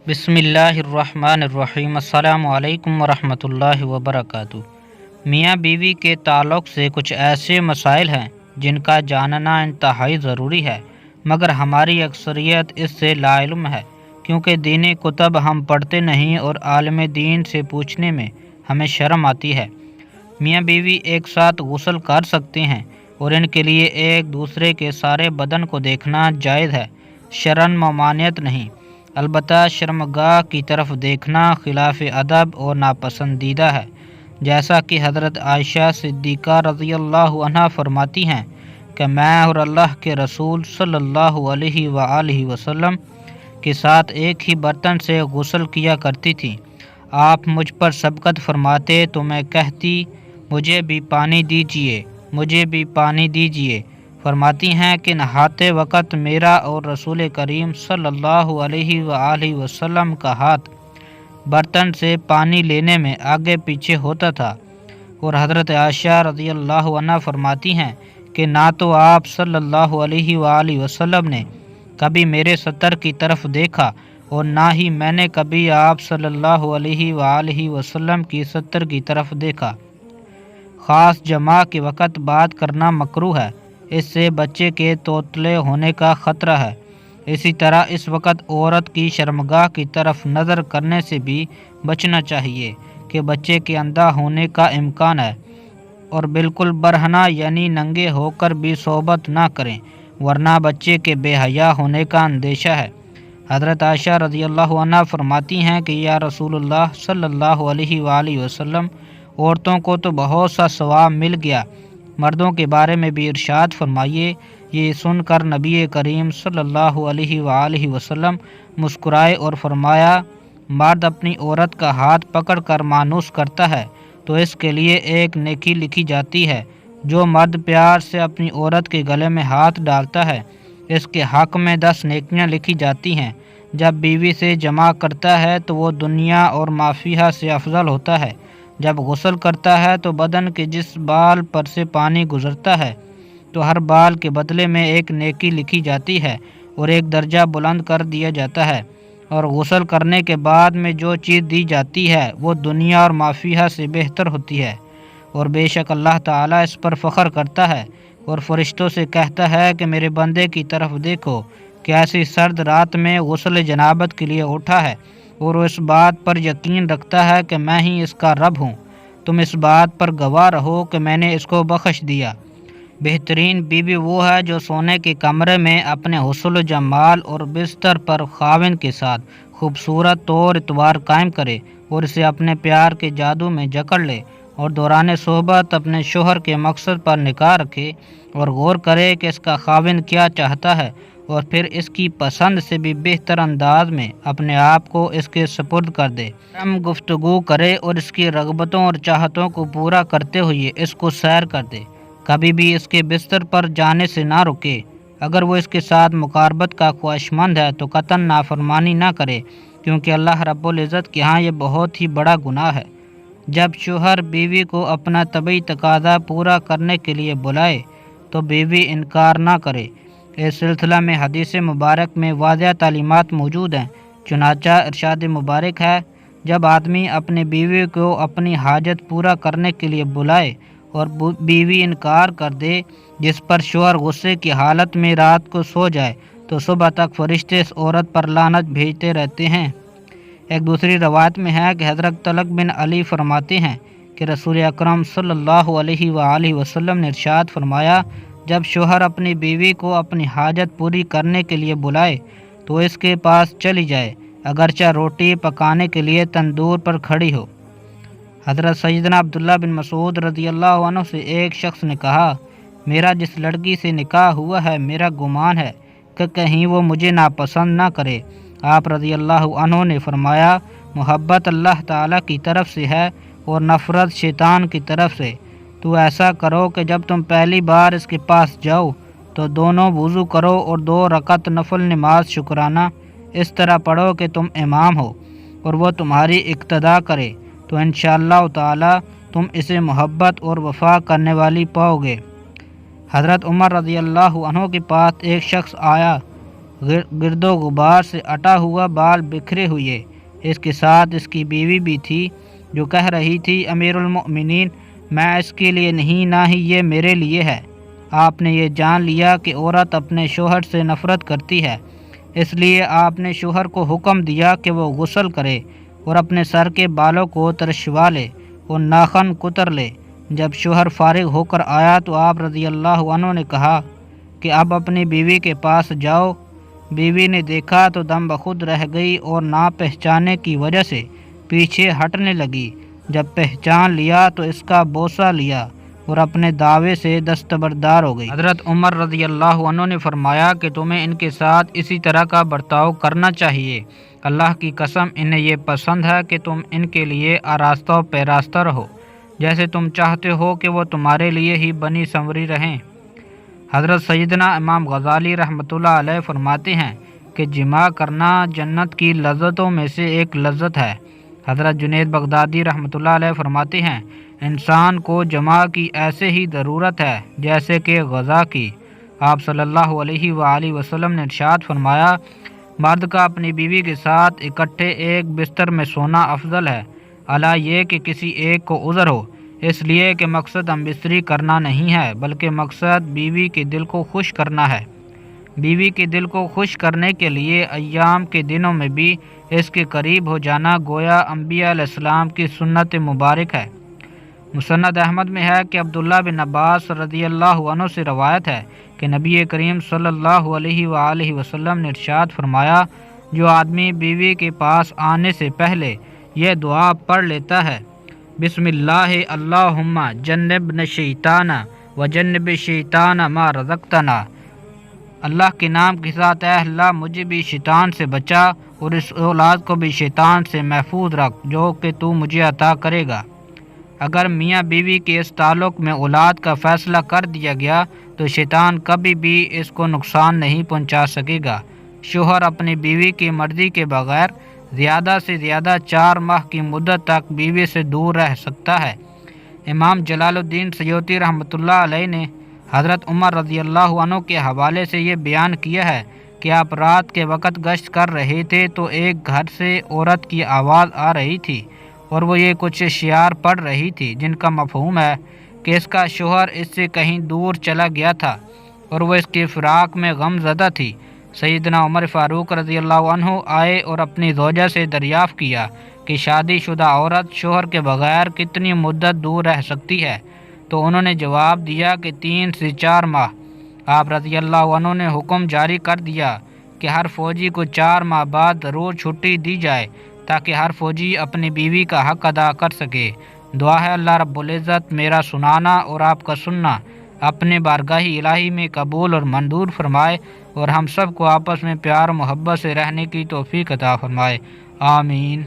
بسم اللہ الرحمن الرحیم۔ السلام علیکم ورحمۃ اللہ وبرکاتہ۔ میاں بیوی کے تعلق سے کچھ ایسے مسائل ہیں جن کا جاننا انتہائی ضروری ہے، مگر ہماری اکثریت اس سے لا علم ہے، کیونکہ دینی کتب ہم پڑھتے نہیں اور عالم دین سے پوچھنے میں ہمیں شرم آتی ہے۔ میاں بیوی ایک ساتھ غسل کر سکتے ہیں اور ان کے لیے ایک دوسرے کے سارے بدن کو دیکھنا جائز ہے، شرعاً ممانعت نہیں۔ البتہ شرمگاہ کی طرف دیکھنا خلاف ادب اور ناپسندیدہ ہے، جیسا کہ حضرت عائشہ صدیقہ رضی اللہ عنہا فرماتی ہیں کہ میں اور اللہ کے رسول صلی اللہ علیہ وآلہ وسلم کے ساتھ ایک ہی برتن سے غسل کیا کرتی تھی۔ آپ مجھ پر سبقت فرماتے تو میں کہتی مجھے بھی پانی دیجیے، مجھے بھی پانی دیجیے۔ فرماتی ہیں کہ نہاتے وقت میرا اور رسول کریم صلی اللہ علیہ وآلہ وسلم کا ہاتھ برتن سے پانی لینے میں آگے پیچھے ہوتا تھا، اور حضرت عائشہ رضی اللہ عنہ فرماتی ہیں کہ نہ تو آپ صلی اللہ علیہ وآلہ وسلم نے کبھی میرے ستر کی طرف دیکھا اور نہ ہی میں نے کبھی آپ صلی اللہ علیہ وآلہ وسلم کی ستر کی طرف دیکھا۔ خاص جماع کے وقت بات کرنا مکروہ ہے، اس سے بچے کے توتلے ہونے کا خطرہ ہے۔ اسی طرح اس وقت عورت کی شرمگاہ کی طرف نظر کرنے سے بھی بچنا چاہیے کہ بچے کے اندھا ہونے کا امکان ہے، اور بالکل برہنہ یعنی ننگے ہو کر بھی صحبت نہ کریں، ورنہ بچے کے بے حیا ہونے کا اندیشہ ہے۔ حضرت عائشہ رضی اللہ عنہ فرماتی ہیں کہ یا رسول اللہ صلی اللہ علیہ وآلہ وسلم، عورتوں کو تو بہت سا ثواب مل گیا، مردوں کے بارے میں بھی ارشاد فرمائیے۔ یہ سن کر نبی کریم صلی اللہ علیہ وآلہ وسلم مسکرائے اور فرمایا مرد اپنی عورت کا ہاتھ پکڑ کر مانوس کرتا ہے تو اس کے لیے ایک نیکی لکھی جاتی ہے، جو مرد پیار سے اپنی عورت کے گلے میں ہاتھ ڈالتا ہے اس کے حق میں 10 نیکیاں لکھی جاتی ہیں۔ جب بیوی سے جماع کرتا ہے تو وہ دنیا اور ما فیہا سے افضل ہوتا ہے۔ جب غسل کرتا ہے تو بدن کے جس بال پر سے پانی گزرتا ہے تو ہر بال کے بدلے میں ایک نیکی لکھی جاتی ہے اور ایک درجہ بلند کر دیا جاتا ہے، اور غسل کرنے کے بعد میں جو چیز دی جاتی ہے وہ دنیا اور ما فیہا سے بہتر ہوتی ہے، اور بے شک اللہ تعالیٰ اس پر فخر کرتا ہے اور فرشتوں سے کہتا ہے کہ میرے بندے کی طرف دیکھو کہ ایسی سرد رات میں غسل جنابت کے لیے اٹھا ہے، اور وہ اس بات پر یقین رکھتا ہے کہ میں ہی اس کا رب ہوں۔ تم اس بات پر گواہ رہو کہ میں نے اس کو بخش دیا۔ بہترین بیوی وہ ہے جو سونے کے کمرے میں اپنے حسن و جمال اور بستر پر خاوند کے ساتھ خوبصورت طور اتوار قائم کرے اور اسے اپنے پیار کے جادو میں جکڑ لے، اور دوران صحبت اپنے شوہر کے مقصد پر نگاہ رکھے اور غور کرے کہ اس کا خاوند کیا چاہتا ہے، اور پھر اس کی پسند سے بھی بہتر انداز میں اپنے آپ کو اس کے سپرد کر دے۔ ہم گفتگو کرے اور اس کی رغبتوں اور چاہتوں کو پورا کرتے ہوئے اس کو سیر کر دے، کبھی بھی اس کے بستر پر جانے سے نہ رکے۔ اگر وہ اس کے ساتھ مقاربت کا خواہشمند ہے تو قطعاً نافرمانی نہ کرے، کیونکہ اللہ رب العزت کے ہاں یہ بہت ہی بڑا گناہ ہے۔ جب شوہر بیوی کو اپنا طبعی تقاضا پورا کرنے کے لیے بلائے تو بیوی انکار نہ کرے۔ اس سلسلہ میں حدیث مبارک میں واضح تعلیمات موجود ہیں، چنانچہ ارشاد مبارک ہے جب آدمی اپنی بیوی کو اپنی حاجت پورا کرنے کے لیے بلائے اور بیوی انکار کر دے، جس پر شوہر غصے کی حالت میں رات کو سو جائے تو صبح تک فرشتے اس عورت پر لعنت بھیجتے رہتے ہیں۔ ایک دوسری روایت میں ہے کہ حضرت طلق بن علی فرماتے ہیں کہ رسول اکرم صلی اللہ علیہ وآلہ وسلم نے ارشاد فرمایا جب شوہر اپنی بیوی کو اپنی حاجت پوری کرنے کے لیے بلائے تو اس کے پاس چلی جائے، اگرچہ روٹی پکانے کے لیے تندور پر کھڑی ہو۔ حضرت سیدنا عبداللہ بن مسعود رضی اللہ عنہ سے ایک شخص نے کہا میرا جس لڑکی سے نکاح ہوا ہے میرا گمان ہے کہ کہیں وہ مجھے ناپسند نہ کرے۔ آپ رضی اللہ عنہ نے فرمایا محبت اللہ تعالیٰ کی طرف سے ہے اور نفرت شیطان کی طرف سے۔ تو ایسا کرو کہ جب تم پہلی بار اس کے پاس جاؤ تو دونوں وضو کرو اور 2 رکعت نفل نماز شکرانہ اس طرح پڑھو کہ تم امام ہو اور وہ تمہاری اقتداء کرے، تو انشاءاللہ تعالی تم اسے محبت اور وفا کرنے والی پاؤ گے۔ حضرت عمر رضی اللہ عنہ کے پاس ایک شخص آیا گرد و غبار سے اٹا ہوا بال بکھرے ہوئے۔ اس کے ساتھ اس کی بیوی بھی تھی جو کہہ رہی تھی، امیر المؤمنین، میں اس کے لیے نہیں، نہ ہی یہ میرے لیے ہے۔ آپ نے یہ جان لیا کہ عورت اپنے شوہر سے نفرت کرتی ہے، اس لیے آپ نے شوہر کو حکم دیا کہ وہ غسل کرے اور اپنے سر کے بالوں کو ترشوا لے اور ناخن کتر لے۔ جب شوہر فارغ ہو کر آیا تو آپ رضی اللہ عنہ نے کہا کہ اب اپنی بیوی کے پاس جاؤ۔ بیوی نے دیکھا تو دم بخود رہ گئی اور نہ پہچانے کی وجہ سے پیچھے ہٹنے لگی۔ جب پہچان لیا تو اس کا بوسہ لیا اور اپنے دعوے سے دستبردار ہو گئی۔ حضرت عمر رضی اللہ عنہ نے فرمایا کہ تمہیں ان کے ساتھ اسی طرح کا برتاؤ کرنا چاہیے۔ اللہ کی قسم انہیں یہ پسند ہے کہ تم ان کے لیے آراستہ و پیراستہ رہو، جیسے تم چاہتے ہو کہ وہ تمہارے لیے ہی بنی سنوری رہیں۔ حضرت سیدنا امام غزالی رحمۃ اللہ علیہ فرماتے ہیں کہ جماع کرنا جنت کی لذتوں میں سے ایک لذت ہے۔ حضرت جنید بغدادی رحمۃ اللہ علیہ فرماتے ہیں، انسان کو جماع کی ایسے ہی ضرورت ہے جیسے کہ غذا کی۔ آپ صلی اللہ علیہ وآلہ وسلم نے ارشاد فرمایا، مرد کا اپنی بیوی کے ساتھ اکٹھے ایک بستر میں سونا افضل ہے، الا یہ کہ کسی ایک کو عذر ہو، اس لیے کہ مقصد ہم بستری کرنا نہیں ہے بلکہ مقصد بیوی کے دل کو خوش کرنا ہے۔ بیوی کے دل کو خوش کرنے کے لیے ایام کے دنوں میں بھی اس کے قریب ہو جانا گویا انبیاء علیہ السلام کی سنت مبارک ہے۔ مسند احمد میں ہے کہ عبداللہ بن عباس رضی اللہ عنہ سے روایت ہے کہ نبی کریم صلی اللہ علیہ وآلہ وسلم نے ارشاد فرمایا، جو آدمی بیوی کے پاس آنے سے پہلے یہ دعا پڑھ لیتا ہے، بسم اللہ اللہم جنبنا الشیطان وجنب الشیطان ما رزقتنا، اللہ کے نام کے ساتھ، اے اللہ مجھے بھی شیطان سے بچا اور اس اولاد کو بھی شیطان سے محفوظ رکھ جو کہ تو مجھے عطا کرے گا۔ اگر میاں بیوی کے اس تعلق میں اولاد کا فیصلہ کر دیا گیا تو شیطان کبھی بھی اس کو نقصان نہیں پہنچا سکے گا۔ شوہر اپنی بیوی کی مرضی کے بغیر زیادہ سے زیادہ 4 ماہ کی مدت تک بیوی سے دور رہ سکتا ہے۔ امام جلال الدین سیوطی رحمۃ اللہ علیہ نے حضرت عمر رضی اللہ عنہ کے حوالے سے یہ بیان کیا ہے کہ آپ رات کے وقت گشت کر رہے تھے تو ایک گھر سے عورت کی آواز آ رہی تھی اور وہ یہ کچھ اشعار پڑھ رہی تھی جن کا مفہوم ہے کہ اس کا شوہر اس سے کہیں دور چلا گیا تھا اور وہ اس کے فراق میں غم زدہ تھی۔ سیدنا عمر فاروق رضی اللہ عنہ آئے اور اپنی زوجہ سے دریافت کیا کہ شادی شدہ عورت شوہر کے بغیر کتنی مدت دور رہ سکتی ہے، تو انہوں نے جواب دیا کہ 3 سے 4 ماہ۔ آپ رضی اللہ عنہ نے حکم جاری کر دیا کہ ہر فوجی کو 4 ماہ بعد ضرور چھٹی دی جائے تاکہ ہر فوجی اپنی بیوی کا حق ادا کر سکے۔ دعا ہے اللہ رب العزت میرا سنانا اور آپ کا سننا اپنے بارگاہ الہی میں قبول اور منظور فرمائے اور ہم سب کو آپس میں پیار و محبت سے رہنے کی توفیق عطا فرمائے، آمین۔